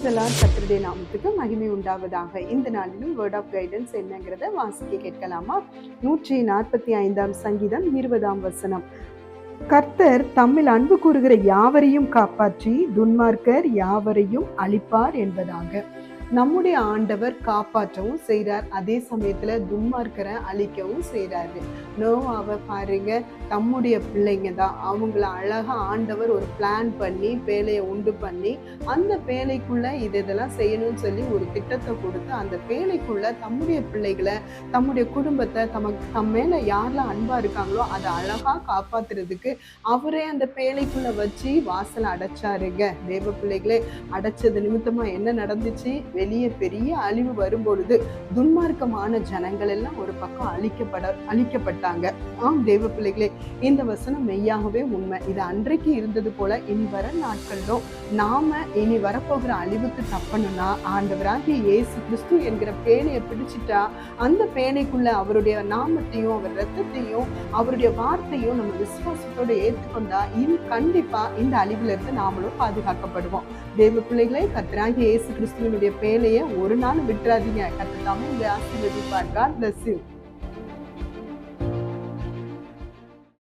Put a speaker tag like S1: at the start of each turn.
S1: Price கர்த்தருடைய நாமத்துக்கு மகிமை உண்டாவதாக. இந்த நாளிலும் வேர்ட் ஆஃப் கைடன்ஸ் என்னங்கிறத வாசிக்க கேட்கலாமா? 145 சங்கீதம் 20 கர்த்தர் தம்மில் அன்பு கூறுகிற யாவரையும் காப்பாற்றி துன்மார்க்கர் யாவரையும் அழிப்பார் என்பதாக. நம்முடைய ஆண்டவர் காப்பாற்றவும் செய்கிறார், அதே சமயத்துல துன்மார்க்கரை அழிக்கவும் செய்கிறாரு. நோவாவை பாருங்க, தம்முடைய பிள்ளைங்க தான், அவங்கள அழகா ஆண்டவர் ஒரு பிளான் பண்ணி பேழையை உண்டு பண்ணி அந்த பேழைக்குள்ள இதெல்லாம் செய்யணும்னு சொல்லி ஒரு திட்டத்தை கொடுத்து அந்த பேழைக்குள்ள தம்முடைய பிள்ளைகளை, தம்முடைய குடும்பத்தை, தம் மேல யாரெல்லாம் அன்பா இருக்காங்களோ அதை அழகா காப்பாத்துறதுக்கு அவரே அந்த பேழைக்குள்ள வச்சு வாசலை அடைச்சாருங்க. தேவ பிள்ளைகளே, அடைச்சது நிமித்தமா என்ன நடந்துச்சு? வெளியே பெரிய அழிவு வரும்பொழுது துன்மார்க்கமான ஜனங்கள் எல்லாம் ஒரு பக்கம் அழிக்கப்பட்டாங்க. ஆம் தேவ பிள்ளைகளே, இந்த வசனம் மெய்யாகவே உண்மை. இது அன்றைக்கு இருந்தது போல இனி வர நாட்களிலும் நாம இனி வரப்போகிற அழிவுக்கு தப்பணும்னா ஆண்டவராகிய இயேசு கிறிஸ்து என்கிற பேழையை பிடிச்சிட்டா அந்த பேழைக்குள்ள அவருடைய நாமத்தையும் அவர் ரத்தத்தையும் அவருடைய வார்த்தையும் நம்ம விசுவாசத்தோட ஏற்றுக்கொண்டா கண்டிப்பா இந்த அழிவுல இருந்து நாமளும் பாதுகாக்கப்படுவோம். தேவ பிள்ளைகளே, கர்த்தராகிய இயேசு கிறிஸ்துவினுடைய பேழையை ஒரு நாள் விட்டுறாதீங்க. கர்த்தர் தாமே உங்களை ஆசீர்வதிப்பார். God bless you.